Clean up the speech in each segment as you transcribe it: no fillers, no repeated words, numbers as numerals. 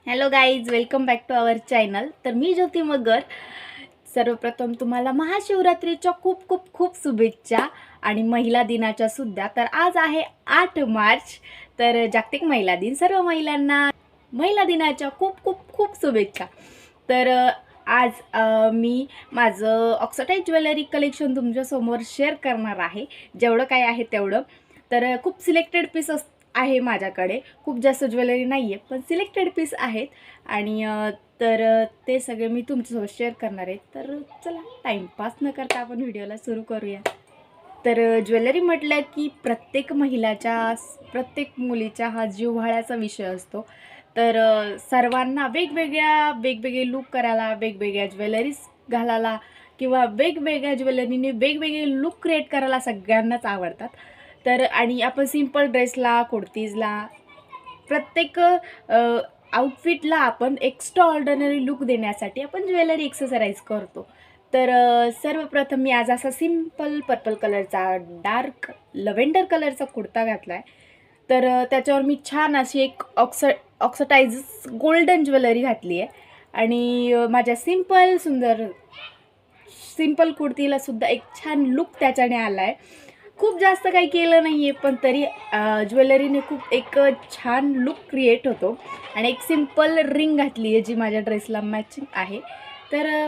Hello guys, welcome back to our channel. तर मी ज्योती मगर. सर्वप्रथम तुम्हाला महाशिवरात्रीच्या खूप खूप खूप शुभेच्छा आणि महिला दिनाच्या सुद्धा. तर आज आहे 8 मार्च, तर जागतिक महिला दिन. सर्व महिलांना महिला दिनाच्या खूप खूप खूप शुभेच्छा. तर आज मी माझं ऑक्सिडाइज ज्वेलरी कलेक्शन तुमच्यासमोर शेअर करणार आहे, जेवढं काय आहे तेवढं. तर खूप सिलेक्टेड पीस आहे माझ्याकडे, खूप जास्त ज्वेलरी नाही आहे, पण सिलेक्टेड पीस आहेत आणि तर ते सगळे मी तुमच्यासोबत शेअर करणार आहे. तर चला, टाईमपास न करता आपण व्हिडिओला सुरू करूया. तर ज्वेलरी म्हटलं की प्रत्येक महिलाच्या, प्रत्येक मुलीचा हा जिव्हाळ्याचा विषय असतो. तर सर्वांना वेगवेगळे लूक करायला, वेगवेगळ्या ज्वेलरीज घालायला किंवा वेगवेगळ्या ज्वेलरीने वेगवेगळे लूक क्रिएट करायला सगळ्यांनाच आवडतात. तर आणि आपण सिंपल ड्रेसला, कुर्तीजला, प्रत्येक आउटफिटला आपण एक्स्ट्रा ऑर्डिनरी लुक देण्यासाठी आपण ज्वेलरी एक्सेसराईज करतो. तर सर्वप्रथम मी आज असा सिंपल पर्पल कलरचा, डार्क लव्हेंडर कलरचा कुर्ता घातला आहे. तर त्याच्यावर मी छान अशी एक ऑक्सिडाइज गोल्डन ज्वेलरी घातली आहे आणि माझ्या सिंपल कुर्तीला सुद्धा एक छान लुक त्याच्याने आला आहे. खूप जास्त काही केलं नाही आहे, पण तरी ज्वेलरीने खूप एक छान लुक क्रिएट होतो. आणि एक सिंपल रिंग घातली आहे जी माझ्या ड्रेसला मॅचिंग आहे. तर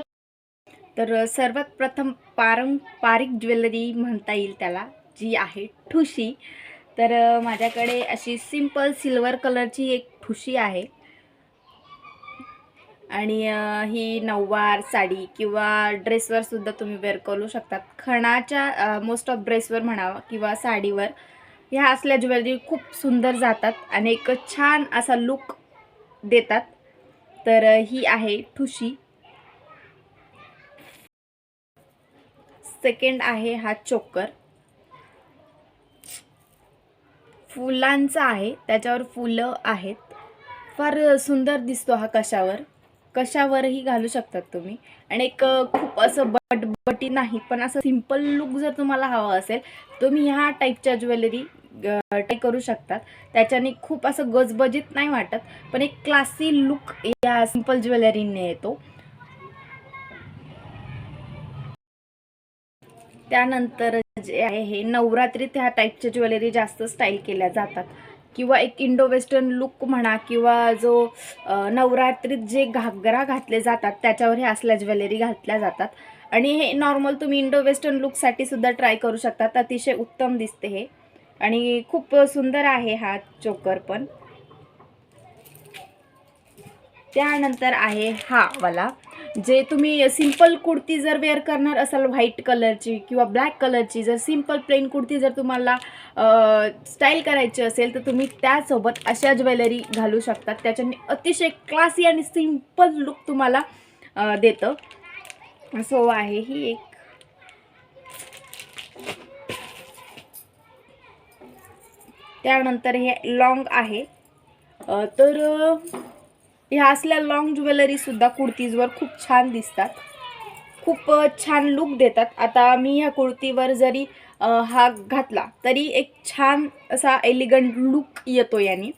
तर सर्वात प्रथम पारंपरिक ज्वेलरी म्हणता येईल त्याला, जी आहे ठुशी. तर माझ्याकडे अशी सिंपल सिल्वर कलरची एक ठुशी आहे आणि ही नऊवार साडी किंवा ड्रेसवर सुद्धा तुम्ही वेअर करू शकतात. खणाच्या मोस्ट ऑफ ड्रेसवर म्हणावं किंवा साडीवर ह्या असल्या ज्वेलरी खूप सुंदर जातात आणि एक छान असा लुक देतात. तर ही आहे ठुशी. सेकंड आहे हा चोकर, फुलांचा आहे, त्याच्यावर फुलं आहेत. फार सुंदर दिसतो हा कशावरही घालू शकतात तुम्ही. आणि एक खूप असं बटबटी नाही, पण असं सिंपल लुक जर तुम्हाला हवं असेल तुम्ही ह्या टाईपच्या ज्वेलरी ट्राय करू शकतात. त्याच्याने खूप असं गजबजीत नाही वाटत, पण एक क्लासी लुक या सिंपल ज्वेलरीने येतो. त्यानंतर जे आहे हे नवरात्रीत ह्या टाईपच्या ज्वेलरी जास्त स्टाईल केल्या जातात किंवा एक इंडो वेस्टर्न लुक म्हणा किंवा जो नवरात्रीत जे घागरा घातले जातात त्याच्यावर हे असल्या ज्वेलरी घातल्या जातात. आणि हे नॉर्मल तुम्ही इंडो वेस्टर्न लुकसाठी सुद्धा ट्राय करू शकतात. अतिशय उत्तम दिसते हे आणि खूप सुंदर आहे हा चोकर पण. त्यानंतर आहे हा वाला, जे तुम्ही सिंपल कुर्ती जर वेअर करणार असाल व्हाईट कलरची किंवा ब्लॅक कलरची, जर सिंपल प्लेन कुर्ती जर तुम्हाला स्टाईल करायची असेल तर तुम्ही त्यासोबत अशा ज्वेलरी घालू शकतात. त्याच्याने अतिशय क्लासी आणि सिंपल लुक तुम्हाला देतं. सो आहे ही एक. त्यानंतर हे लॉंग आहे. तर ह्या असल्या लॉंग ज्वेलरीसुद्धा कुर्तीजवर खूप छान दिसतात, खूप छान लुक देतात. आता मी ह्या कुर्तीवर जरी हा घातला तरी एक छान असा एलिगंट लुक येतो याने.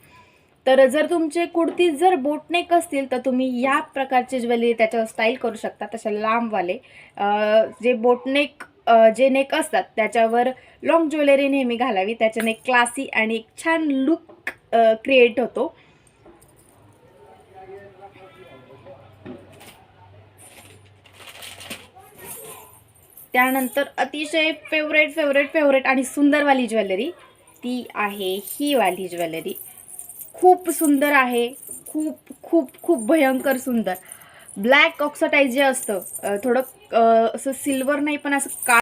तर जर तुमचे कुर्ती जर बोटनेक असतील तर तुम्ही या प्रकारचे ज्वेलरी त्याच्यावर स्टाईल करू शकता. तशा लांबवाले जे बोटनेक जे नेक असतात त्याच्यावर लॉंग ज्वेलरी नेहमी घालावी, त्याच्याने क्लासी आणि एक छान लुक क्रिएट होतो. त्यानंतर अतिशय फेवरेट आणि सुंदरवाली ज्वेलरी ती आहे ही वाली ज्वेलरी. खूप सुंदर आहे, खूप खूप खूप भयंकर सुंदर. ब्लॅक ऑक्सिडाइज जे असतं थोडं असं सिल्वर नाही पण असं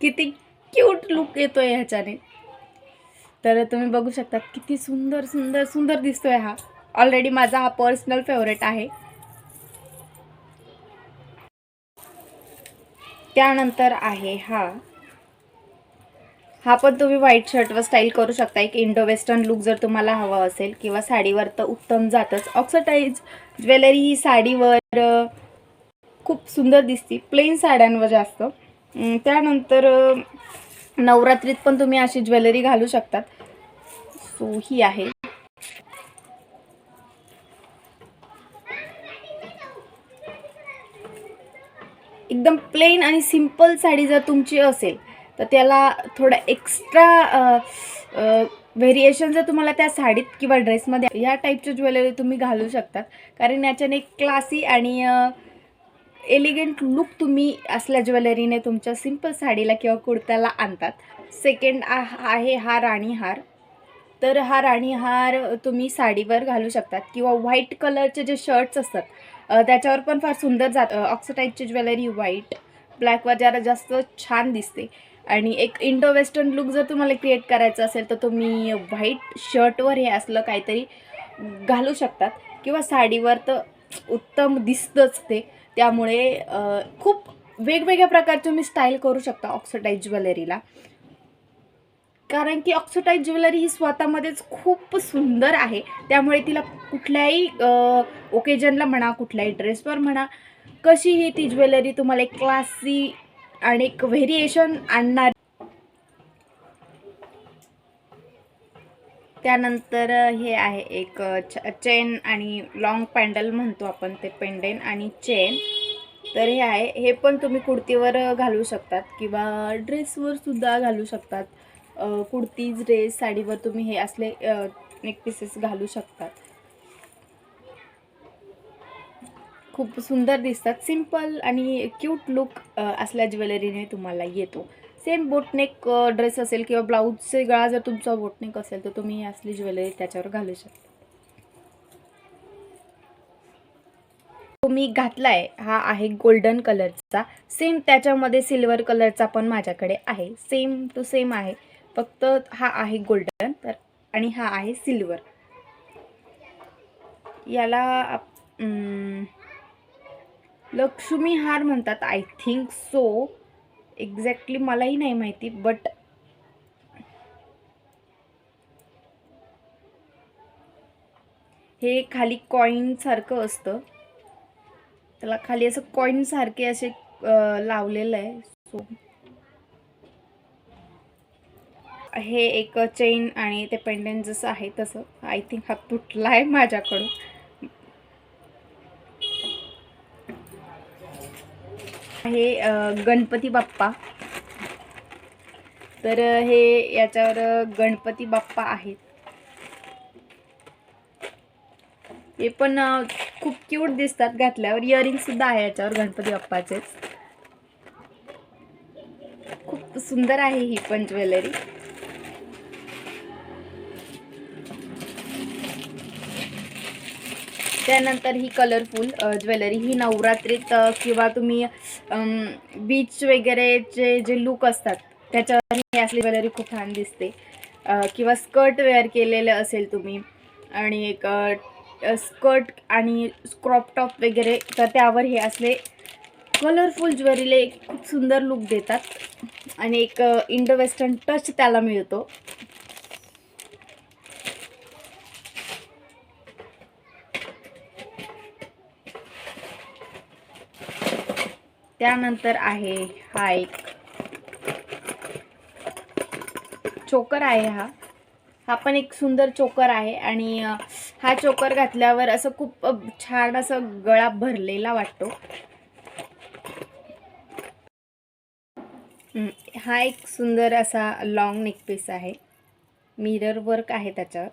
किती क्यूट लुक येतोय ह्याच्याने. तर तुम्ही बघू शकता किती सुंदर सुंदर सुंदर दिसतोय हा. ऑलरेडी माझा हा पर्सनल फेवरेट आहे. त्यानंतर आहे हा पण तुम्ही व्हाईट शर्टवर स्टाईल करू शकता. एक इंडो वेस्टर्न लुक जर तुम्हाला हवा असेल किंवा साडीवर तर उत्तम जातच. ऑक्सिडाइज ज्वेलरी ही साडीवर खूप सुंदर दिसते, प्लेन साड्यांवर जास्त. त्यानंतर नवरात्रीत पण तुम्ही अशी ज्वेलरी घालू शकतात. सो ही आहे. एकदम प्लेन आणि सिंपल साडी जर तुमची असेल तर त्याला थोडा एक्स्ट्रा व्हेरिएशन जर तुम्हाला त्या साडीत किंवा ड्रेसमध्ये या टाईपची ज्वेलरी तुम्ही घालू शकतात, कारण याच्याने क्लासी आणि एलिगंट लुक तुम्ही असल्या ज्वेलरीने तुमच्या सिंपल साडीला किंवा कुर्त्याला आणतात. सेकंड आहे हा राणी हार. तर हा राणी हार तुम्ही साडीवर घालू शकतात किंवा व्हाईट कलरचे जे शर्ट्स असतात त्याच्यावर पण फार सुंदर जातं. ऑक्सिडाईजची ज्वेलरी व्हाईट ब्लॅकवर जरा जास्त छान दिसते. आणि एक इंडो वेस्टर्न लुक जर तुम्हाला क्रिएट करायचं असेल तर तुम्ही व्हाईट शर्टवर हे असलं काहीतरी घालू शकतात किंवा साडीवर तर उत्तम दिसतंच ते. त्यामुळे खूप वेगवेगळ्या प्रकारचे तुम्ही स्टाईल करू शकता ऑक्सिडाईज ज्वेलरीला, कारण की ऑक्सिडाईज ज्वेलरी ही स्वतःमध्येच खूप सुंदर आहे. त्यामुळे तिला कुठल्याही ओकेजनला म्हणा, कुठल्याही ड्रेसवर म्हणा, कशीही ती ज्वेलरी तुम्हाला एक क्लासी आणि एक व्हेरिएशन आणणार. त्यानंतर हे आहे एक चेन आणि लॉंग पॅन्डल म्हणतो आपण, ते पेंडेन आणि चेन. तर हे आहे, हे पण तुम्ही कुर्तीवर घालू शकतात किंवा ड्रेसवर सुद्धा घालू शकतात. कुर्ती ड्रेस साडीवर तुम्ही हे असले नेक पीसेस घालू शकतात. खूप सुंदर दिसतात. सिंपल आणि क्यूट लुक असल्या ज्वेलरीने तुम्हाला येतो. सेम बोटनेक ड्रेस असेल किंवा ब्लाऊजचे गळा जर तुमचा बोटनेक असेल तर तुम्ही असली ज्वेलरी त्याच्यावर घालू शकता. तो मी घातलाय हा आहे गोल्डन कलरचा. सेम त्याच्यामध्ये सिल्वर कलरचा पण माझ्याकडे आहे. सेम टू सेम आहे, फक्त हा आहे गोल्डन तर आणि हा आहे सिल्वर. याला लक्ष्मी हार म्हणतात, आय थिंक सो. एक्झॅक्टली मलाही नाही माहिती, बट हे खाली कॉइन सारखं असतं, त्याला खाली असं कॉइन सारखे असे लावलेलं आहे. सो हे एक चेन आणि ते पेंडेंट जसं आहे तसं. आय थिंक हा तुटला आहे माझ्याकडून. हे गणपती बाप्पा. तर हे याच्यावर गणपती बाप्पा आहेत. हे पण खूप क्यूट दिसतात घातल्यावर. इयरिंग सुद्धा आहे याच्यावर गणपती बाप्पाचेच. खूप सुंदर आहे ही पण ज्वेलरी. त्यानंतर ही कलरफुल ज्वेलरी. ही नवरात्रीत किंवा तुम्ही बीच वगैरेचे जे लुक असतात त्याच्यावर ही असली ज्वेलरी खूप छान दिसते. किंवा स्कर्ट वेअर केलेलं असेल तुम्ही आणि एक स्कर्ट आणि क्रॉप टॉप वगैरे, तर त्यावर हे असले कलरफुल ज्वेलरी खूप सुंदर लुक देतात आणि एक इंडो वेस्टर्न टच त्याला मिळतो. त्यानंतर आहे हा एक चोकर आहे. हा पण एक सुंदर चोकर आहे आणि हा चोकर घातल्यावर असं खूप छान असं गळा भरलेला वाटतो. हा एक सुंदर असा लॉंग नेक पीस आहे. मिरर वर्क आहे त्याच्यावर.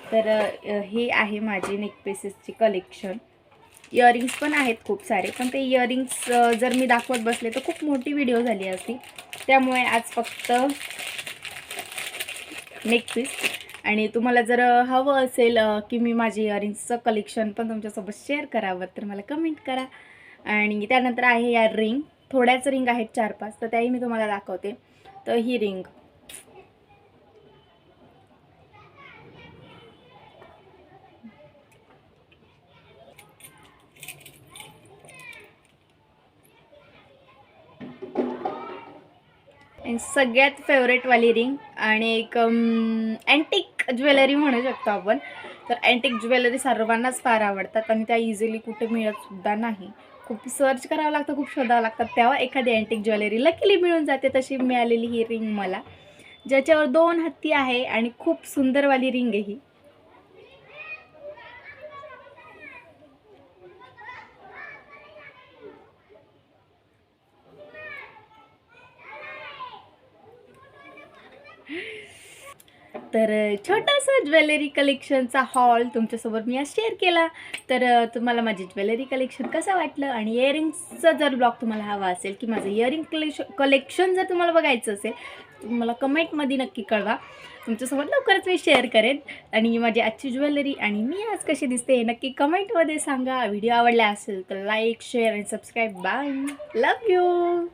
तर हे आहे माझी नेक पीसेसची कलेक्शन. इयरिंग्स पण आहेत खूप सारे, पण ते इयरिंग्स जर मी दाखवत बसले तर खूप मोठी व्हिडिओ झाली असती. त्यामुळे आज फक्त नेक पीस. आणि तुम्हाला जर हवं असेल की मी माझी इयरिंग्सचं कलेक्शन पण तुमच्यासोबत शेअर करावं तर मला कमेंट करा. आणि त्यानंतर आहे या रिंग. थोड्याच रिंग आहेत 4-5, तर त्याही मी तुम्हाला दाखवते. तर ही रिंग सगळ्यात फेवरेटवाली रिंग आणि एक अँटिक ज्वेलरी म्हणू शकतो आपण. तर अँटिक ज्वेलरी सर्वांनाच फार आवडतात आणि त्या इझिली कुठे मिळतसुद्धा नाही. खूप सर्च करावं लागतं, खूप शोधावं लागतं, तेव्हा एखादी अँटिक ज्वेलरी लकीली मिळून जाते. तशी मिळालेली ही रिंग मला, ज्याच्यावर 2 हत्ती आहे आणि खूप सुंदरवाली रिंग आहे ही. तर छोटासा ज्वेलरी कलेक्शनचा हॉल तुमच्यासोबत मी आज शेअर केला. तर तुम्हाला माझी ज्वेलरी कलेक्शन कसं वाटलं आणि इयरिंग्सचं जर ब्लॉग तुम्हाला हवा असेल की माझं इयरिंग कलेक्शन जर तुम्हाला बघायचं असेल तुम्ही मला कमेंटमध्ये नक्की कळवा. तुमच्यासोबत लवकरच मी शेअर करेन. आणि माझी आजची ज्वेलरी आणि मी आज कशी दिसते हे नक्की कमेंटमध्ये सांगा. व्हिडिओ आवडला असेल तर लाईक शेअर आणि सबस्क्राईब. Bye, love you.